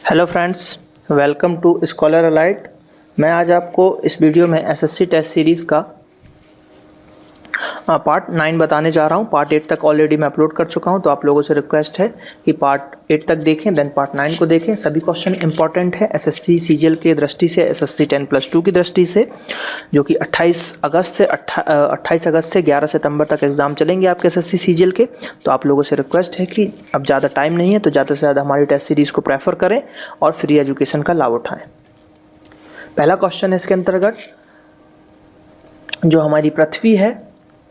Hello friends, welcome to Scholar Alight. मैं आज आपको इस वीडियो में एसएससी टेस्ट सीरीज़ का पार्ट 9 बताने जा रहा हूँ। पार्ट 8 तक ऑलरेडी मैं अपलोड कर चुका हूँ, तो आप लोगों से रिक्वेस्ट है कि पार्ट 8 तक देखें, देन पार्ट 9 को देखें। सभी क्वेश्चन इंपॉर्टेंट है एसएससी सीजीएल के दृष्टि से, एसएससी 10+2 की दृष्टि से, जो कि 28 अगस्त से 11 सितंबर तक एग्ज़ाम चलेंगे आपके एसएससी सीजीएल के। तो आप लोगों से रिक्वेस्ट है कि अब ज़्यादा टाइम नहीं है, तो ज़्यादा से ज़्यादा हमारी टेस्ट सीरीज़ को प्रेफर करें और फ्री एजुकेशन का लाभ उठाएँ। पहला क्वेश्चन है इसके अंतर्गत, जो हमारी पृथ्वी है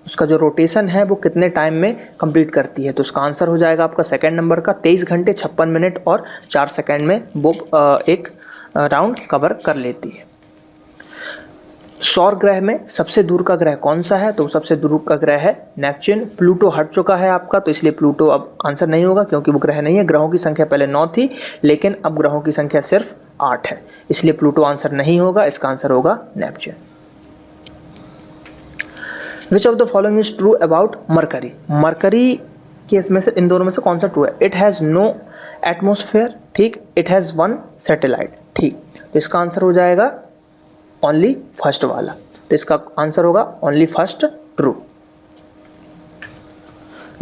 उसका जो रोटेशन है वो कितने टाइम में कंप्लीट करती है। तो उसका आंसर हो जाएगा आपका सेकंड नंबर का 23 घंटे 56 मिनट और 4 सेकंड में वो एक राउंड कवर कर लेती है। सौर ग्रह में सबसे दूर का ग्रह कौन सा है? तो सबसे दूर का ग्रह है नेपच्यून। प्लूटो हट चुका है आपका, तो इसलिए प्लूटो अब आंसर नहीं होगा क्योंकि वो ग्रह नहीं है। ग्रहों की संख्या पहले 9 थी, लेकिन अब ग्रहों की संख्या सिर्फ 8 है, इसलिए प्लूटो आंसर नहीं होगा। इसका आंसर होगा Neptune. Which of the following is true about Mercury? Mercury के इसमें से इन दोनों में से कौन सा ट्रू है? It has no atmosphere, ठीक। It has one satellite, ठीक। तो इसका आंसर हो जाएगा ओनली फर्स्ट वाला, तो इसका आंसर होगा only first true.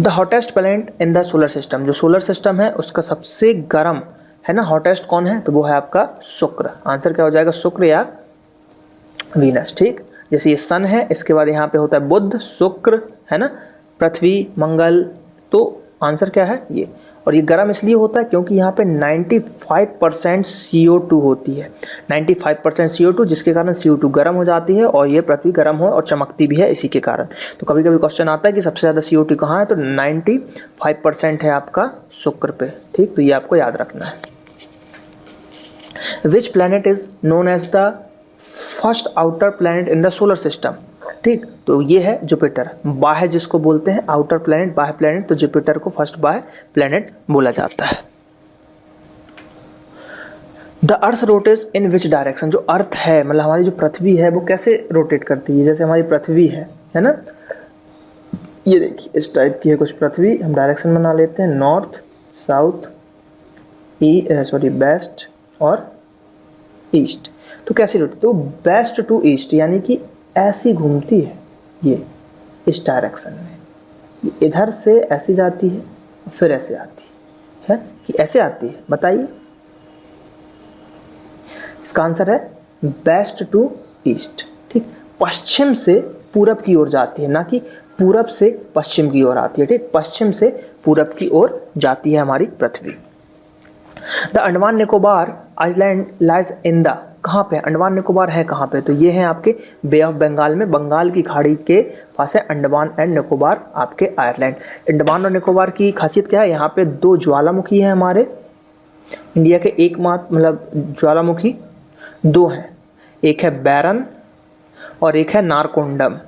The hottest planet in the solar system, जो सोलर सिस्टम है उसका सबसे गर्म है ना, हॉटेस्ट कौन है? तो वो है आपका शुक्र। आंसर क्या हो जाएगा? शुक्र या वीनस, ठीक। जैसे ये सन है, इसके बाद यहाँ पे होता है बुध, शुक्र है ना, पृथ्वी, मंगल, तो आंसर क्या है? ये। और ये गर्म इसलिए होता है क्योंकि यहाँ पे 95% CO2 होती है, 95% CO2, जिसके कारण CO2 गर्म हो जाती है और ये पृथ्वी गर्म हो और चमकती भी है इसी के कारण। तो कभी कभी क्वेश्चन आता है कि सबसे ज़्यादा CO2 कहाँ है, तो 95% है आपका शुक्र पे, ठीक। तो ये आपको याद रखना है। Which planet is known as the first outer planet in the solar system, ठीक। तो ये है जुपिटर, बाह्य जिसको बोलते हैं, आउटर प्लैनेट, बाह्य प्लैनेट। तो जुपिटर को फर्स्ट बाह्य प्लैनेट बोला जाता है। The earth rotates in which direction, जो अर्थ है मतलब हमारी जो पृथ्वी है वो कैसे रोटेट करती है? जैसे हमारी पृथ्वी है ना, ये देखिए इस टाइप की है कुछ पृथ्वी। हम डायरेक्शन बना लेते हैं, नॉर्थ, साउथ, वेस्ट और ईस्ट। तो कैसे रोटेट? तो वेस्ट टू ईस्ट, यानी कि ऐसी घूमती है ये इस डायरेक्शन में, इधर से ऐसे जाती है फिर ऐसे आती है कि ऐसे आती है? बताइए। इसका आंसर है वेस्ट टू ईस्ट, ठीक। पश्चिम से पूरब की ओर जाती है, ना कि पूरब से पश्चिम की ओर आती है, ठीक। पश्चिम से पूरब की ओर जाती है हमारी पृथ्वी। The Andaman Nicobar island lies in the, कहाँ पे अंडमान निकोबार है? कहाँ पे? तो ये है आपके बे ऑफ बंगाल में, बंगाल की खाड़ी के पास है अंडमान एंड निकोबार आपके आयरलैंड। अंडमान और निकोबार की खासियत क्या है? यहाँ पे 2 ज्वालामुखी है हमारे इंडिया के, एकमात्र मतलब ज्वालामुखी 2 हैं, एक है बैरन और एक है नारकोंडम।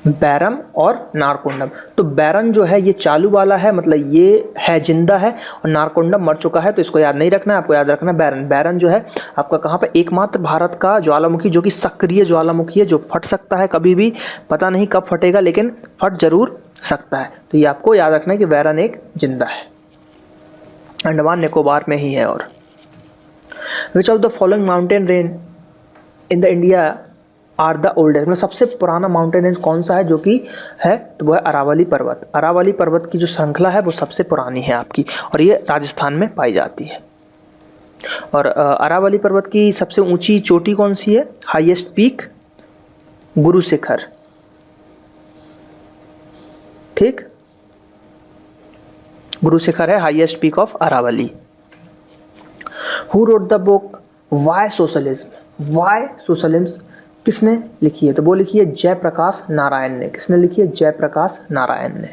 बैरम और नारकोंडम। तो बैरन जो है ये चालू वाला है, मतलब ये है जिंदा है, और नारकोंडम मर चुका है, तो इसको याद नहीं रखना है, आपको याद रखना है बैरन। बैरन जो है आपका कहाँ पे? एकमात्र भारत का ज्वालामुखी जो कि सक्रिय ज्वालामुखी है, जो फट सकता है कभी भी, पता नहीं कब फटेगा लेकिन फट जरूर सकता है। तो ये आपको याद रखना है कि बैरन एक जिंदा है, अंडमान निकोबार में ही है। और which of the following mountain range in the India are the oldest, मतलब सबसे पुराना माउंटेन रेंज कौन सा है जो कि है? तो वो है अरावली पर्वत। अरावली पर्वत की जो श्रृंखला है वो सबसे पुरानी है आपकी, और ये राजस्थान में पाई जाती है। और अरावली पर्वत की सबसे ऊंची चोटी कौन सी है? हाईएस्ट पीक गुरु शिखर, ठीक। गुरु शिखर है highest peak of Aravalli. Who wrote the book why socialism? Why socialism किसने लिखी है? तो वो लिखी है जयप्रकाश नारायण ने। किसने लिखी है? जयप्रकाश नारायण ने।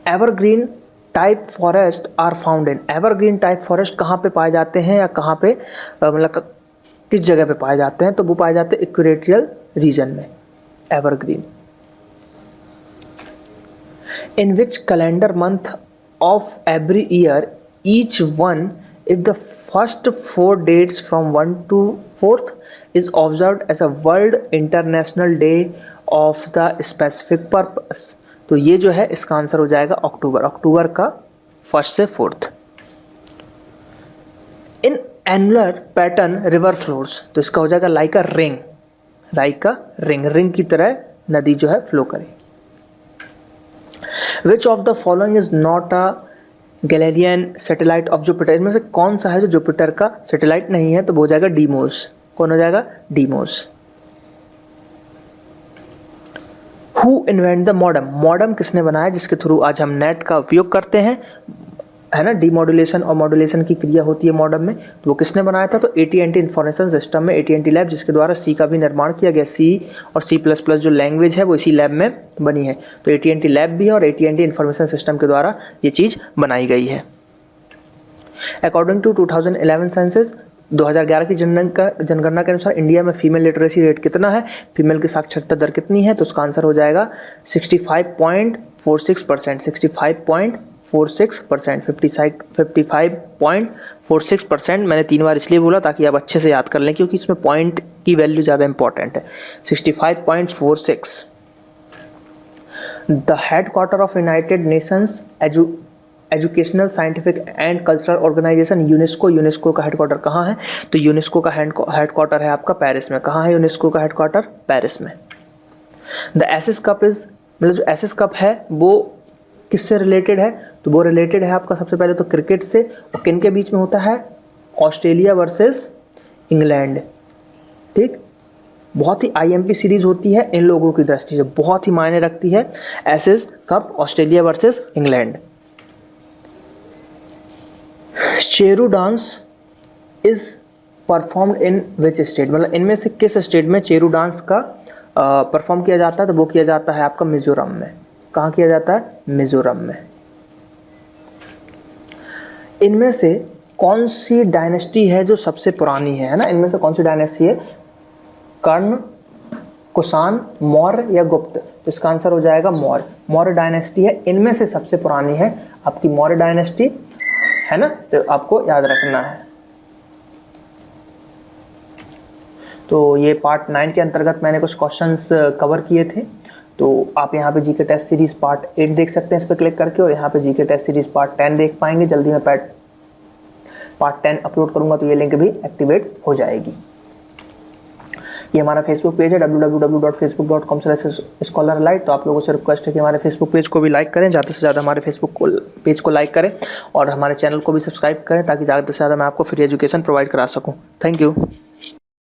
Evergreen type forest are found in, evergreen type forest कहाँ पे पाए जाते हैं, या कहाँ पे मतलब किस जगह पे पाए जाते हैं? तो वो पाए जाते हैं इक्वेटोरियल रीजन में, evergreen. In which calendar month of every year each one if the first 4 dates from 1 to 4th is observed as a World International Day of the Specific Purpose। तो ये जो है इसका आंसर हो जाएगा अक्टूबर, अक्टूबर का 1 से 4। एनुलर पैटर्न रिवर फ्लोर्स, तो इसका हो जाएगा like a ring, like a ring, ring की तरह नदी जो है फ्लो करेगी। Which of the following is not a Galilean satellite of Jupiter, इनमें से कौन सा है जो जुपिटर का सैटेलाइट नहीं है, तो वो हो जाएगा डीमोस। कौन हो जाएगा? Deimos. Who invent the modem, modem किसने बनाया जिसके थ्रू आज हम नेट का उपयोग करते हैं, है ना, डीमॉड्यूलेशन और मॉड्यूलेशन की क्रिया होती है मॉडम में, तो वो किसने बनाया था? तो AT&T इंफॉर्मेशन सिस्टम में AT&T लैब, जिसके द्वारा सी का भी निर्माण किया गया। सी और C++ जो लैंग्वेज है वो इसी लैब में बनी है, तो AT&T लैब भी है और AT&T इंफॉर्मेशन सिस्टम के द्वारा ये चीज़ बनाई गई है। अकॉर्डिंग टू 2011 सेंसस, 2011 की जनगणना के अनुसार इंडिया में फीमेल लिटरेसी रेट कितना है, फीमेल की साक्षरता दर कितनी है, तो उसका आंसर हो जाएगा 65.46%, 65.46%, 55.46%। मैंने 3 बार इसलिए बोला ताकि आप अच्छे से याद कर लें, क्योंकि इसमें पॉइंट की वैल्यू ज़्यादा इंपॉर्टेंट है। 65.46। The headquarter of united nations educational, scientific and cultural organization UNESCO, UNESCO का हेडक्वार्टर कहाँ है? तो यूनेस्को का हेडक्वार्टर है आपका पेरिस में। कहाँ है यूनेस्को का हेडक्वार्टर? पेरिस में। द एसिस कप इज, मतलब जो एसिस कप है वो किससे रिलेटेड है? तो वो रिलेटेड है आपका सबसे पहले तो क्रिकेट से, और किन के बीच में होता है? Australia versus England. ठीक, बहुत ही IMP सीरीज होती है इन लोगों की दृष्टि से, बहुत ही मायने रखती है Ashes cup, Australia versus England. Cheraw dance is performed in which state, मतलब इनमें से किस स्टेट में चेरू डांस का परफॉर्म किया जाता है? तो वो किया जाता है आपका मिजोरम में। कहाँ किया जाता है? मिजोरम में। इनमें से कौन सी डायनेस्टी है जो सबसे पुरानी है ना? इनमें से कौन सी डायनेस्टी है? कर्ण, कुषाण, मौर्य या गुप्त? तो इसका आंसर हो जाएगा मौर्य। मौर्य डायनेस्टी है, इनमें से सबसे पुरानी है आपकी मौर्य डायनेस्टी, है ना, तो आपको याद रखना है। तो ये पार्ट 9 के अंतर्गत मैंने कुछ क्वेश्चंस कवर किए थे, तो आप यहाँ पे जीके टेस्ट सीरीज पार्ट 8 देख सकते हैं इस पर क्लिक करके, और यहाँ पे जीके टेस्ट सीरीज पार्ट 10 देख पाएंगे। जल्दी मैं पार्ट 10 अपलोड करूंगा तो ये लिंक भी एक्टिवेट हो जाएगी। ये हमारा फेसबुक पेज है www.facebook.com/scholarlight। तो आप लोगों से रिक्वेस्ट है कि हमारे फेसबुक पेज को भी लाइक करें, ज़्यादा से ज़्यादा हमारे फेसबुक पेज को लाइक करें, और हमारे चैनल को भी सब्सक्राइब करें ताकि ज़्यादा से ज़्यादा मैं आपको फ्री एजुकेशन प्रोवाइड करा सकूं। Thank you.